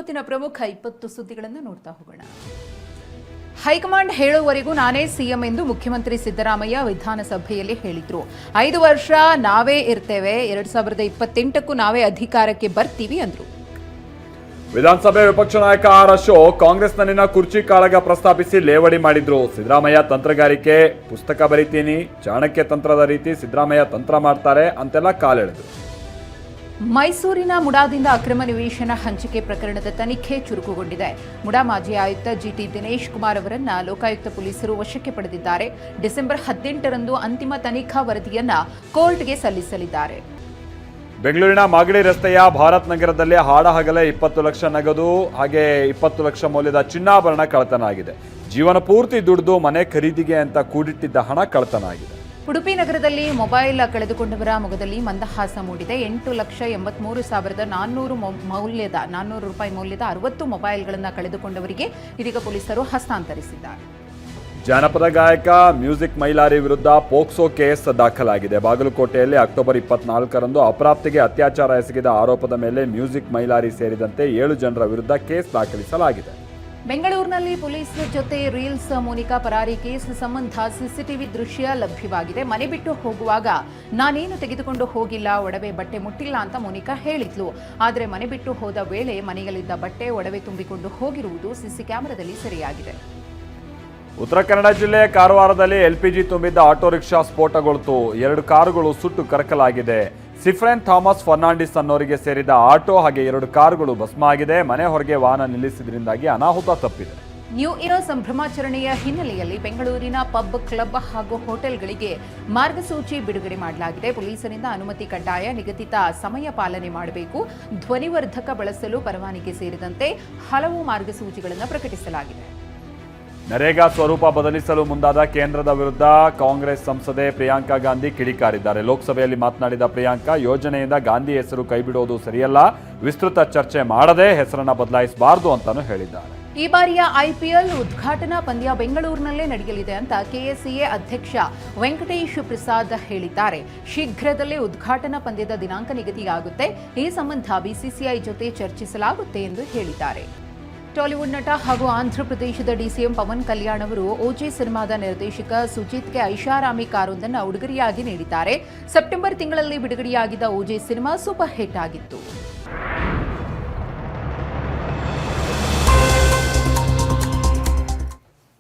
ಹೊತ್ತಿನ ಪ್ರಮುಖ 20 ಸುದ್ದಿಗಳನ್ನು ನೋಡ್ತಾ ಹೋಗೋಣ. ಹೈಕಮಾಂಡ್ ಹೇಳುವವರೆಗೂ ನಾನೇ ಸಿಎಂ ಎಂದು ಮುಖ್ಯಮಂತ್ರಿ ಸಿದ್ದರಾಮಯ್ಯ ವಿಧಾನಸಭೆಯಲ್ಲಿ ಹೇಳಿದ್ರು. 5 ವರ್ಷ ನಾವೇ ಇರ್ತೇವೆ, 2028ಕ್ಕೂ ನಾವೇ ಅಧಿಕಾರಕ್ಕೆ ಬರ್ತೀವಿ ಅಂದ್ರು. ವಿಧಾನಸಭೆ ವಿಪಕ್ಷ ನಾಯಕ ಆರ್ ಅಶೋಕ್ ಕಾಂಗ್ರೆಸ್ನಲ್ಲಿನ ಕುರ್ಚಿ ಕಾಳಗ ಪ್ರಸ್ತಾಪಿಸಿ ಲೇವಡಿ ಮಾಡಿದ್ರು. ಸಿದ್ದರಾಮಯ್ಯ ತಂತ್ರಗಾರಿಕೆ ಪುಸ್ತಕ ಬರೀತೀನಿ, ಚಾಣಕ್ಯ ತಂತ್ರದ ರೀತಿ ಸಿದ್ದರಾಮಯ್ಯ ತಂತ್ರ ಮಾಡ್ತಾರೆ ಅಂತೆಲ್ಲ ಕಾಲೆಳೆದ್ರು. ಮೈಸೂರಿನ ಮುಡಾದಿಂದ ಅಕ್ರಮ ನಿವೇಶನ ಹಂಚಿಕೆ ಪ್ರಕರಣದ ತನಿಖೆ ಚುರುಕುಗೊಂಡಿದೆ. ಮುಡಾ ಮಾಜಿ ಆಯುಕ್ತ ಜಿಟಿ ದಿನೇಶ್ ಕುಮಾರ್ ಅವರನ್ನ ಲೋಕಾಯುಕ್ತ ಪೊಲೀಸರು ವಶಕ್ಕೆ ಪಡೆದಿದ್ದಾರೆ. ಡಿಸೆಂಬರ್ 18ರಂದು ಅಂತಿಮ ತನಿಖಾ ವರದಿಯನ್ನ ಕೋರ್ಟ್ಗೆ ಸಲ್ಲಿಸಲಿದ್ದಾರೆ. ಬೆಂಗಳೂರಿನ ಮಾಗಡಿ ರಸ್ತೆಯ ಭಾರತ್ ನಗರದಲ್ಲಿ ಹಾಡಹಗಲೇ 20 ಲಕ್ಷ ನಗದು ಹಾಗೆ 20 ಲಕ್ಷ ಮೌಲ್ಯದ ಚಿನ್ನಾಭರಣ ಕಳ್ಳತನ ಆಗಿದೆ. ಜೀವನ ಪೂರ್ತಿ ದುಡಿದು ಮನೆ ಖರೀದಿಗೆ ಅಂತ ಕೂಡಿಟ್ಟಿದ್ದ ಹಣ ಕಳ್ಳತನ ಆಗಿದೆ. ಉಡುಪಿ ನಗರದಲ್ಲಿ ಮೊಬೈಲ್ ಕಳೆದುಕೊಂಡವರ ಮೊಗದಲ್ಲಿ ಮಂದಹಾಸ ಮೂಡಿದೆ. 8,83,400 ರೂಪಾಯಿ ಮೌಲ್ಯದ 60 ಮೊಬೈಲ್ಗಳನ್ನು ಕಳೆದುಕೊಂಡವರಿಗೆ ಇದೀಗ ಪೊಲೀಸರು ಹಸ್ತಾಂತರಿಸಿದ್ದಾರೆ. ಜಾನಪದ ಗಾಯಕ ಮ್ಯೂಸಿಕ್ ಮೈಲಾರಿ ವಿರುದ್ಧ ಪೋಕ್ಸೋ ಕೇಸ್ ದಾಖಲಾಗಿದೆ. ಬಾಗಲಕೋಟೆಯಲ್ಲಿ ಅಕ್ಟೋಬರ್ 24ರಂದು ಅಪ್ರಾಪ್ತಿಗೆ ಅತ್ಯಾಚಾರ ಎಸಗಿದ ಆರೋಪದ ಮೇಲೆ ಮ್ಯೂಸಿಕ್ ಮೈಲಾರಿ ಸೇರಿದಂತೆ 7 ಜನರ ವಿರುದ್ಧ ಕೇಸ್ ದಾಖಲಿಸಲಾಗಿದೆ. ಬೆಂಗಳೂರಿನಲ್ಲಿ ಪೊಲೀಸ್ ಜೊತೆ ರೀಲ್ಸ್ ಮೂಲಕ ಪರಾರಿ ಕೇಸ್ ಸಂಬಂಧ ಸಿಸಿಟಿವಿ ದೃಶ್ಯ ಲಭ್ಯವಾಗಿದೆ. ಮನೆ ಬಿಟ್ಟು ಹೋಗುವಾಗ ನಾನೇನು ತೆಗೆದುಕೊಂಡು ಹೋಗಿಲ್ಲ, ಒಡವೆ ಬಟ್ಟೆ ಮುಟ್ಟಿಲ್ಲ ಅಂತ ಮೋನಿಕಾ ಹೇಳಿದ್ಲು. ಆದರೆ ಮನೆ ಬಿಟ್ಟು ಹೋದ ವೇಳೆ ಮನೆಯಲ್ಲಿದ್ದ ಬಟ್ಟೆ ಒಡವೆ ತುಂಬಿಕೊಂಡು ಹೋಗಿರುವುದು ಸಿಸಿ ಕ್ಯಾಮೆರಾದಲ್ಲಿ ಸೆರೆಯಾಗಿದೆ. ಉತ್ತರ ಕನ್ನಡ ಜಿಲ್ಲೆ ಕಾರವಾರದಲ್ಲಿ ಎಲ್ಪಿಜಿ ತುಂಬಿದ್ದ ಆಟೋ ರಿಕ್ಷಾ ಸ್ಫೋಟಗೊಳ್ತು. 2 ಕಾರುಗಳು ಸುಟ್ಟು ಕರಕಲಾಗಿದೆ. ಸಿಫ್ರೆನ್ ಥಾಮಸ್ ಫರ್ನಾಂಡಿಸ್ ಅನ್ನೋರಿಗೆ ಸೇರಿದ ಆಟೋ ಹಾಗೆ 2 ಕಾರುಗಳು ಭಸ್ಮ ಆಗಿದೆ. ಮನೆ ಹೊರಗೆ ವಾಹನ ನಿಲ್ಲಿಸಿದ್ರಿಂದಾಗಿ ಅನಾಹುತ ತಪ್ಪಿದೆ. ನ್ಯೂ ಇಯರ್ ಸಂಭ್ರಮಾಚರಣೆಯ ಹಿನ್ನೆಲೆಯಲ್ಲಿ ಬೆಂಗಳೂರಿನ ಪಬ್, ಕ್ಲಬ್ ಹಾಗೂ ಹೋಟೆಲ್ಗಳಿಗೆ ಮಾರ್ಗಸೂಚಿ ಬಿಡುಗಡೆ ಮಾಡಲಾಗಿದೆ. ಪೊಲೀಸರಿಂದ ಅನುಮತಿ ಕಡ್ಡಾಯ, ನಿಗದಿತ ಸಮಯ ಪಾಲನೆ ಮಾಡಬೇಕು, ಧ್ವನಿವರ್ಧಕ ಬಳಸಲು ಪರವಾನಗಿ ಸೇರಿದಂತೆ ಹಲವು ಮಾರ್ಗಸೂಚಿಗಳನ್ನು ಪ್ರಕಟಿಸಲಾಗಿದೆ. ನರೇಗಾ ಸ್ವರೂಪ ಬದಲಿಸಲು ಮುಂದಾದ ಕೇಂದ್ರದ ವಿರುದ್ಧ ಕಾಂಗ್ರೆಸ್ ಸಂಸದೆ ಪ್ರಿಯಾಂಕಾ ಗಾಂಧಿ ಕಿಡಿಕಾರಿದ್ದಾರೆ. ಲೋಕಸಭೆಯಲ್ಲಿ ಮಾತನಾಡಿದ ಪ್ರಿಯಾಂಕಾ, ಯೋಜನೆಯಿಂದ ಗಾಂಧಿ ಹೆಸರು ಕೈಬಿಡೋದು ಸರಿಯಲ್ಲ, ವಿಸ್ತೃತ ಚರ್ಚೆ ಮಾಡದೆ ಹೆಸರನ್ನ ಬದಲಾಯಿಸಬಾರದು ಅಂತಾನೂ ಹೇಳಿದ್ದಾರೆ. ಈ ಬಾರಿಯ ಐಪಿಎಲ್ ಉದ್ಘಾಟನಾ ಪಂದ್ಯ ಬೆಂಗಳೂರಿನಲ್ಲೇ ನಡೆಯಲಿದೆ ಅಂತ ಕೆಎಸ್ಸಿಎ ಅಧ್ಯಕ್ಷ ವೆಂಕಟೇಶ್ ಪ್ರಸಾದ್ ಹೇಳಿದ್ದಾರೆ. ಶೀಘ್ರದಲ್ಲೇ ಉದ್ಘಾಟನಾ ಪಂದ್ಯದ ದಿನಾಂಕ ನಿಗದಿಯಾಗುತ್ತೆ. ಈ ಸಂಬಂಧ ಬಿಸಿಸಿಐ ಜೊತೆ ಚರ್ಚಿಸಲಾಗುತ್ತೆ ಎಂದು ಹೇಳಿದ್ದಾರೆ. ಟಾಲಿವುಡ್ ನಟ ಹಾಗೂ ಆಂಧ್ರಪ್ರದೇಶದ ಡಿಸಿಎಂ ಪವನ್ ಕಲ್ಯಾಣ್ ಅವರು ಓಜೆ ಸಿನಿಮಾದ ನಿರ್ದೇಶಕ ಸುಜಿತ್ಗೆ ಐಷಾರಾಮಿ ಕಾರೊಂದನ್ನು ಉಡುಗೊರೆಯಾಗಿ ನೀಡಿದ್ದಾರೆ. ಸೆಪ್ಟೆಂಬರ್ ತಿಂಗಳಲ್ಲಿ ಬಿಡುಗಡೆಯಾಗಿದ್ದ ಓಜೆ ಸಿನಿಮಾ ಸೂಪರ್ ಹಿಟ್ ಆಗಿತ್ತು.